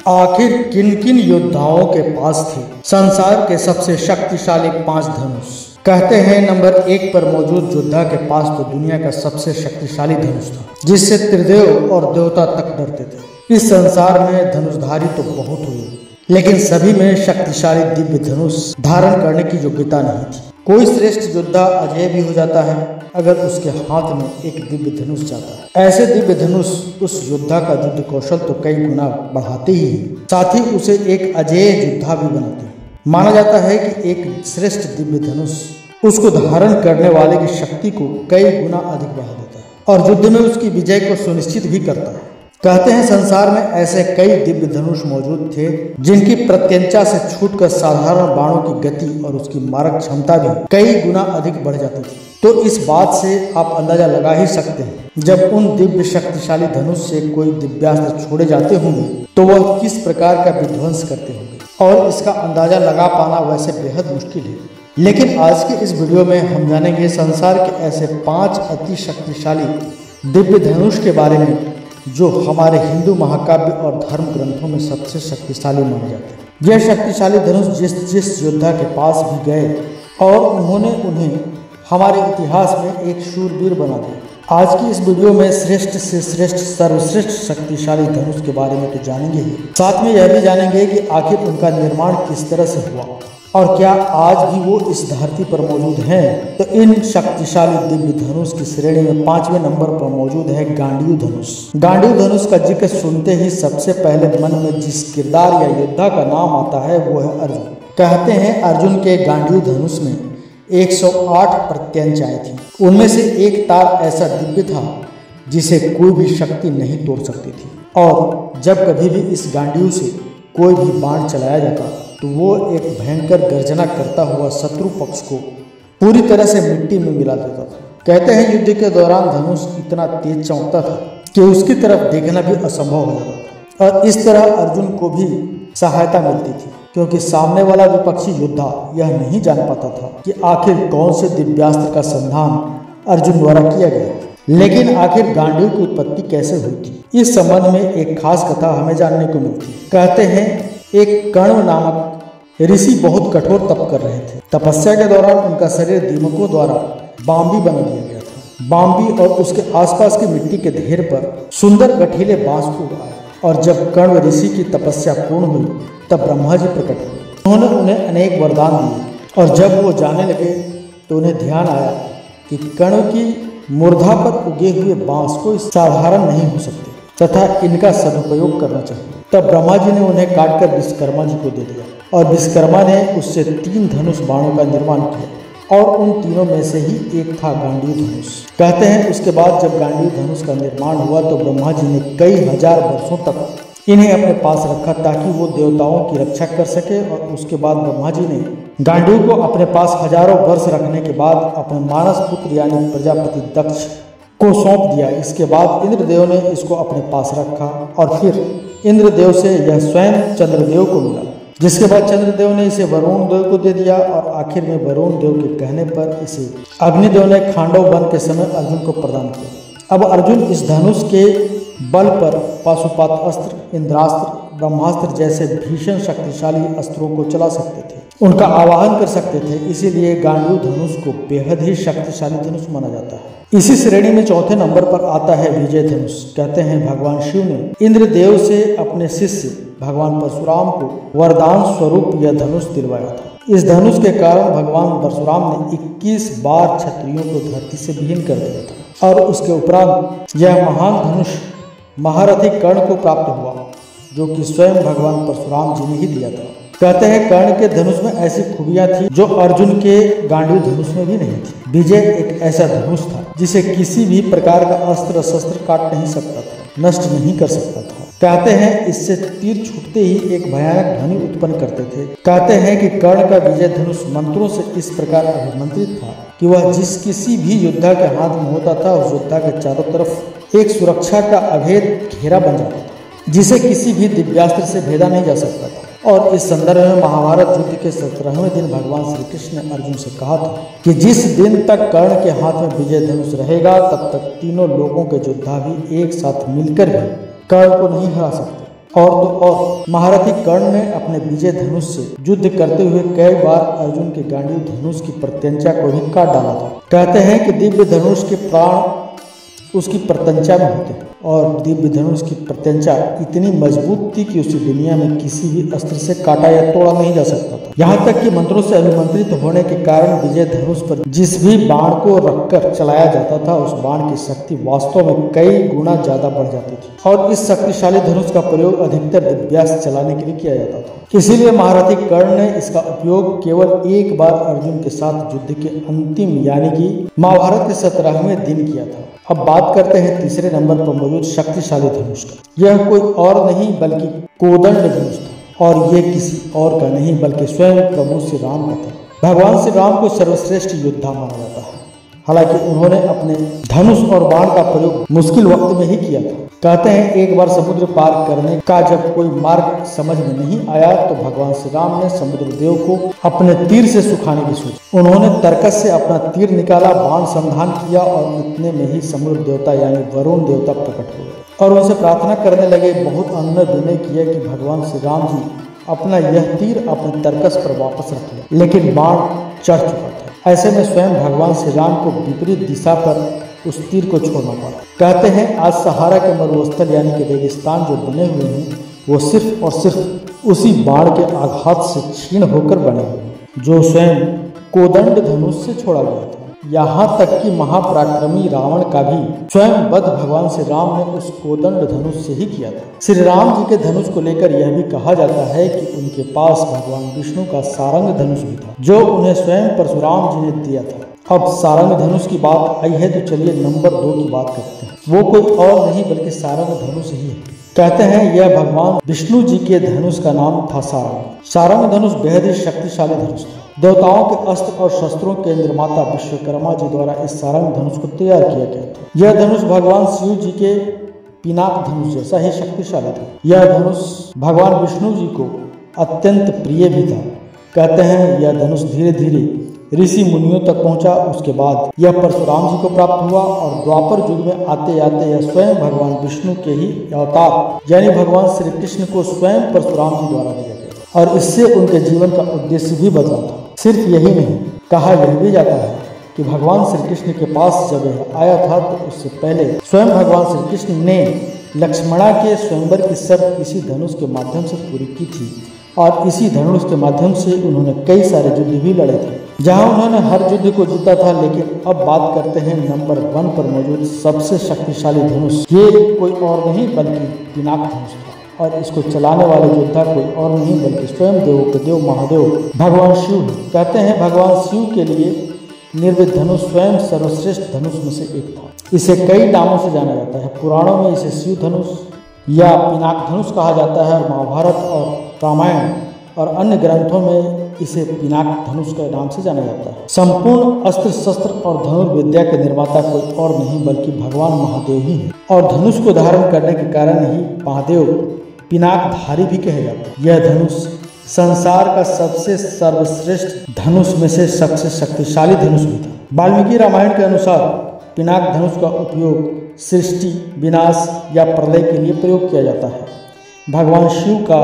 आखिर किन किन योद्धाओं के पास थे संसार के सबसे शक्तिशाली 5 धनुष। कहते हैं नंबर 1 पर मौजूद योद्धा के पास तो दुनिया का सबसे शक्तिशाली धनुष था, जिससे त्रिदेव और देवता तक डरते थे। इस संसार में धनुषधारी तो बहुत हुए, लेकिन सभी में शक्तिशाली दिव्य धनुष धारण करने की योग्यता नहीं थी। कोई श्रेष्ठ योद्धा अजय भी हो जाता है अगर उसके हाथ में एक दिव्य धनुष जाता है। ऐसे दिव्य धनुष उस योद्धा का युद्ध कौशल तो कई गुना बढ़ाते ही हैं, साथ ही उसे एक अजय योद्धा भी बनाते हैं। माना जाता है कि एक श्रेष्ठ दिव्य धनुष उसको धारण करने वाले की शक्ति को कई गुना अधिक बढ़ा देता है और युद्ध में उसकी विजय को सुनिश्चित भी करता है। कहते हैं संसार में ऐसे कई दिव्य धनुष मौजूद थे जिनकी प्रत्यंचा से छूटकर साधारण बाणों की गति और उसकी मारक क्षमता भी कई गुना अधिक बढ़ जाती थी। तो इस बात से आप अंदाजा लगा ही सकते हैं जब उन दिव्य शक्तिशाली धनुष से कोई दिव्यास्त्र छोड़े जाते होंगे तो वह किस प्रकार का विध्वंस करते होंगे, और इसका अंदाजा लगा पाना वैसे बेहद मुश्किल है। लेकिन आज के इस वीडियो में हम जानेंगे संसार के ऐसे 5 अति शक्तिशाली दिव्य धनुष के बारे में जो हमारे हिंदू महाकाव्य और धर्म ग्रंथों में सबसे शक्तिशाली माने जाते हैं। यह शक्तिशाली धनुष जिस योद्धा के पास भी गए और उन्होंने उन्हें हमारे इतिहास में एक शूरवीर बना दिया। आज की इस वीडियो में श्रेष्ठ से श्रेष्ठ सर्वश्रेष्ठ शक्तिशाली धनुष के बारे में तो जानेंगे ही, साथ में यह भी जानेंगे कि आखिर उनका निर्माण किस तरह से हुआ और क्या आज भी वो इस धरती पर मौजूद हैं। तो इन शक्तिशाली दिव्य धनुष की श्रेणी में 5वें नंबर पर मौजूद है गांडीव धनुष। गांडीव धनुष का जिक्र सुनते ही सबसे पहले मन में जिस किरदार या योद्धा का नाम आता है वो है अर्जुन। कहते हैं अर्जुन के गांडीव धनुष में 108 प्रत्यंचाएं थी। उनमें से एक तार ऐसा दिव्य था जिसे कोई भी शक्ति नहीं तोड़ सकती थी, और जब कभी भी इस गांडीव से कोई भी बाण चलाया जाता तो वो एक भयंकर गर्जना करता हुआ शत्रु पक्ष को पूरी तरह से मिट्टी में मिला देता था। कहते हैं युद्ध के दौरान धनुष इतना तेज चमकता था कि उसकी तरफ देखना भी असंभव हो जाता था, और इस तरह अर्जुन को भी सहायता मिलती थी क्योंकि सामने वाला विपक्षी योद्धा यह नहीं जान पाता था कि आखिर कौन से दिव्यास्त्र का संधान अर्जुन द्वारा किया गया। लेकिन आखिर गांडीव की उत्पत्ति कैसे हुई थी, इस संबंध में एक खास कथा हमें जानने को मिलती। कहते हैं एक कण्व नामक ऋषि बहुत कठोर तप कर रहे थे। तपस्या के दौरान उनका शरीर दीमकों द्वारा बाम्बी बना दिया गया था। बाम्बी और उसके आसपास की मिट्टी के ढेर पर सुंदर गठीले बांस उग आए, और जब कण्व ऋषि की तपस्या पूर्ण हुई तब ब्रह्मा जी प्रकट हुए। उन्होंने उन्हें अनेक वरदान दिए, और जब वो जाने लगे तो उन्हें ध्यान आया कि कण्व की मूर्धा पर उगे हुए बांस को साधारण नहीं हो सकते तथा इनका सदुपयोग करना चाहिए। तब ब्रह्मा जी ने उन्हें काटकर विश्वकर्मा जी को दे दिया, और विश्वकर्मा ने उससे 3 धनुष बाणों का निर्माण किया, और उन तीनों में से ही एक था गांडीव धनुष। कहते हैं उसके बाद जब गांडीव धनुष का निर्माण हुआ तो ब्रह्मा जी ने कई हजार वर्षों तक इन्हें अपने पास रखा ताकि वो देवताओं की रक्षा कर सके। और उसके बाद ब्रह्मा जी ने गांडीव को अपने पास हजारों वर्ष रखने के बाद अपने मानस पुत्र यानी प्रजापति दक्ष को सौंप दिया। इसके बाद इंद्रदेव ने इसको अपने पास रखा, और फिर इंद्रदेव से यह स्वयं चंद्रदेव को मिला, जिसके बाद चंद्रदेव ने इसे वरुण देव को दे दिया, और आखिर में वरुण देव के कहने पर इसे अग्निदेव ने खांडव वन के समय अर्जुन को प्रदान किया। अब अर्जुन इस धनुष के बल पर पाशुपात अस्त्र, इंद्रास्त्र, ब्रह्मास्त्र जैसे भीषण शक्तिशाली अस्त्रों को चला सकते थे, उनका आवाहन कर सकते थे। इसीलिए गांडीव धनुष को बेहद ही शक्तिशाली धनुष माना जाता है। इसी श्रेणी में 4थे नंबर पर आता है विजय धनुष। कहते हैं भगवान शिव ने इंद्रदेव से अपने शिष्य भगवान परशुराम को वरदान स्वरूप यह धनुष दिलवाया था। इस धनुष के कारण भगवान परशुराम ने 21 बार क्षत्रियों को धरती से विहीन कर दिया था, और उसके उपरांत यह महान धनुष महारथी कर्ण को प्राप्त हुआ, जो कि स्वयं भगवान परशुराम जी ने ही दिया था। कहते हैं कर्ण के धनुष में ऐसी खूबियां थी जो अर्जुन के गांडीव धनुष में भी नहीं थी। विजय एक ऐसा धनुष था जिसे किसी भी प्रकार का अस्त्र शस्त्र काट नहीं सकता था, नष्ट नहीं कर सकता था। कहते हैं इससे तीर छूटते ही एक भयानक ध्वनि उत्पन्न करते थे। कहते हैं कि कर्ण का विजय धनुष मंत्रों से इस प्रकार अभिमंत्रित था कि वह जिस किसी भी योद्धा के हाथ में होता था उस योद्धा के चारों तरफ एक सुरक्षा का अभेद घेरा बन जाता था, जिसे किसी भी दिव्यास्त्र से भेदा नहीं जा सकता था। और इस संदर्भ में महाभारत युद्ध के 17वें दिन भगवान श्री कृष्ण ने अर्जुन से कहा था कि जिस दिन तक कर्ण के हाथ में विजय धनुष रहेगा तब तक तीनों लोगों के योद्धा भी एक साथ मिलकर भी कर्ण को नहीं हरा सकते। और तो और महारथी कर्ण ने अपने विजय धनुष से युद्ध करते हुए कई बार अर्जुन के गांडीव धनुष की प्रत्यंचा को भी काट डाला था। कहते हैं कि दिव्य धनुष के प्राण उसकी प्रत्यंचा में होते और दिव्य धनुष की प्रत्यंचा इतनी मजबूत थी कि उसे दुनिया में किसी भी अस्त्र से काटा या तोड़ा नहीं जा सकता था। यहाँ तक कि मंत्रों से अभिमंत्रित होने के कारण विजय धनुष पर जिस भी बाण को रखकर चलाया जाता था उस बाण की शक्ति वास्तव में कई गुना ज्यादा बढ़ जाती थी और इस शक्तिशाली धनुष का प्रयोग अधिकतर दिव्यास्त्र चलाने के लिए किया जाता था। इसीलिए महारथी कर्ण ने इसका उपयोग केवल एक बार अर्जुन के साथ युद्ध के अंतिम यानी कि महाभारत के 17वें दिन किया था। अब बात करते हैं तीसरे नंबर पर मौजूद शक्तिशाली धनुष का। यह कोई और नहीं बल्कि कोदंड धनुष था और यह किसी और का नहीं बल्कि स्वयं प्रभु श्री राम का था। भगवान श्री राम को सर्वश्रेष्ठ योद्धा माना जाता है। हालांकि उन्होंने अपने धनुष और बाण का प्रयोग मुश्किल वक्त में ही किया था। कहते हैं एक बार समुद्र पार करने का जब कोई मार्ग समझ में नहीं आया तो भगवान श्री राम ने समुद्र देव को अपने तीर से सुखाने की सोची। उन्होंने तर्कस से अपना तीर निकाला, बाण संधान किया और इतने में ही समुद्र देवता यानी वरुण देवता प्रकट हुए और उनसे प्रार्थना करने लगे। बहुत अनुनय विनय किया कि भगवान श्री राम जी अपना यह तीर अपने तर्कस पर वापस रख ले, लेकिन बाण चढ़ चुका था। ऐसे में स्वयं भगवान श्री राम को विपरीत दिशा पर उस तीर को छोड़ना पड़ा। कहते हैं आज सहारा के मरुस्थल यानी कि रेगिस्तान जो बने हुए हैं वो सिर्फ और सिर्फ उसी बाण के आघात से क्षीण होकर बने हुए हैं जो स्वयं कोदंड धनुष से छोड़ा गया था। यहाँ तक कि महापराक्रमी रावण का भी स्वयं वध भगवान श्री राम ने उस कोदंड धनुष से ही किया था। श्री राम जी के धनुष को लेकर यह भी कहा जाता है कि उनके पास भगवान विष्णु का सारंग धनुष भी था जो उन्हें स्वयं परशुराम जी ने दिया था। अब सारंग धनुष की बात आई है तो चलिए नंबर 2 की बात करते हैं। वो कोई और नहीं बल्कि सारंग धनुष ही है। कहते हैं यह भगवान विष्णु जी के धनुष का नाम था सारंग। सारंग धनुष बेहद ही शक्तिशाली धनुष था। देवताओं के अस्त्र और शस्त्रों के निर्माता विश्वकर्मा जी द्वारा इस सारंग धनुष को तैयार किया गया था। यह धनुष भगवान शिव जी के पिनाक धनुष जैसा ही शक्तिशाली था। यह धनुष भगवान विष्णु जी को अत्यंत प्रिय भी था। कहते हैं यह धनुष धीरे धीरे ऋषि मुनियों तक पहुंचा। उसके बाद यह परशुराम जी को प्राप्त हुआ और द्वापर युग में आते आते यह स्वयं भगवान विष्णु के ही अवतार यानी भगवान श्री कृष्ण को स्वयं परशुराम जी द्वारा दिया गया और इससे उनके जीवन का उद्देश्य भी बदला था। सिर्फ यही नहीं, कहा यह भी जाता है कि भगवान श्री कृष्ण के पास जब यह आया था तो उससे पहले स्वयं भगवान श्री कृष्ण ने लक्ष्मणा के स्वयंवर की शर्त इसी धनुष के माध्यम से पूरी की थी और इसी धनुष के माध्यम से उन्होंने कई सारे युद्ध भी लड़े थे जहां उन्होंने हर युद्ध को जीता था। लेकिन अब बात करते हैं नंबर 1 पर मौजूद सबसे शक्तिशाली धनुष। ये कोई और नहीं बल्कि पिनाक धनुष था और इसको चलाने वाले योद्धा कोई और नहीं बल्कि स्वयं देवों के देव महादेव भगवान शिव। कहते हैं भगवान शिव के लिए निर्मित धनुष स्वयं सर्वश्रेष्ठ धनुष में से एक था। इसे कई नामों से जाना जाता है। पुराणों में इसे शिव धनुष या पिनाक धनुष कहा जाता है और महाभारत और रामायण और अन्य ग्रंथों में इसे पिनाक धनुष के नाम से जाना जाता है। संपूर्ण अस्त्र शस्त्र और धनुर्विद्या के निर्माता कोई और नहीं बल्कि भगवान महादेव ही है और धनुष को धारण करने के कारण ही महादेव पिनाकधारी भी कहे जाते हैं। यह धनुष संसार का सबसे सर्वश्रेष्ठ धनुष में से सबसे शक्तिशाली धनुष भी था। वाल्मीकि रामायण के अनुसार पिनाक धनुष का उपयोग सृष्टि विनाश या प्रलय के लिए प्रयोग किया जाता है। भगवान शिव का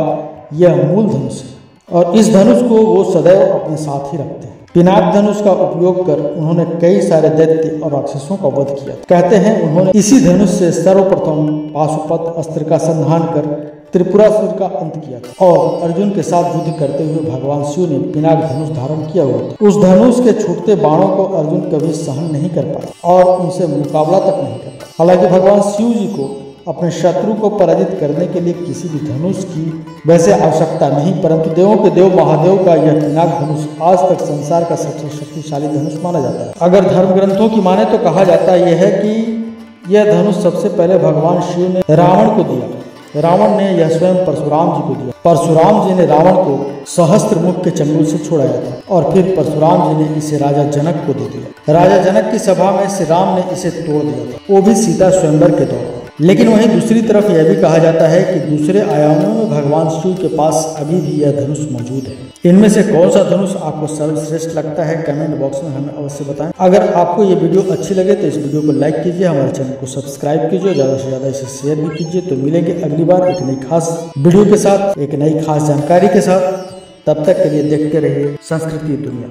यह मूल धनुष है और इस धनुष को वो सदैव अपने साथ ही रखते हैं। पिनाक धनुष का उपयोग कर उन्होंने कई सारे दैत्य और राक्षसों का वध किया। कहते हैं उन्होंने इसी धनुष से सर्वप्रथम पाशुपत अस्त्र का संधान कर त्रिपुरासुर का अंत किया था और अर्जुन के साथ युद्ध करते हुए भगवान शिव ने पिनाक धनुष धारण किया हुआ था। उस धनुष के छूटते बाणों को अर्जुन कभी सहन नहीं कर पाए और उनसे मुकाबला तक नहीं कर पाए। हालांकि भगवान शिव जी को अपने शत्रु को पराजित करने के लिए किसी भी धनुष की वैसे आवश्यकता नहीं, परंतु देवों के देव महादेव का यह पिनाक धनुष आज तक संसार का सबसे शक्तिशाली धनुष माना जाता है। अगर धर्म ग्रंथों की माने तो कहा जाता यह है कि यह धनुष सबसे पहले भगवान शिव ने रावण को दिया। रावण ने यह स्वयं परशुराम जी को दिया। परशुराम जी ने रावण को सहस्त्र मुख के चंगुल से छुड़ाया था और फिर परशुराम जी ने इसे राजा जनक को दे दिया। राजा जनक की सभा में श्री राम ने इसे तोड़ दिया था, वो भी सीता स्वयंवर के दौरान। लेकिन वहीं दूसरी तरफ यह भी कहा जाता है कि दूसरे आयामों में भगवान शिव के पास अभी भी यह धनुष मौजूद है। इनमें से कौन सा धनुष आपको सर्वश्रेष्ठ लगता है, कमेंट बॉक्स में हमें अवश्य बताएं। अगर आपको ये वीडियो अच्छी लगे तो इस वीडियो को लाइक कीजिए, हमारे चैनल को सब्सक्राइब कीजिए, ज़्यादा से ज़्यादा इसे शेयर भी कीजिए। तो मिलेंगे अगली बार एक नई खास वीडियो के साथ, एक नई खास जानकारी के साथ। तब तक के लिए देखते रहिए संस्कृति दुनिया।